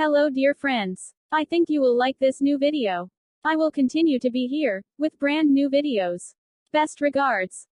Hello dear friends. I think you will like this new video. I will continue to be here, with brand new videos. Best regards.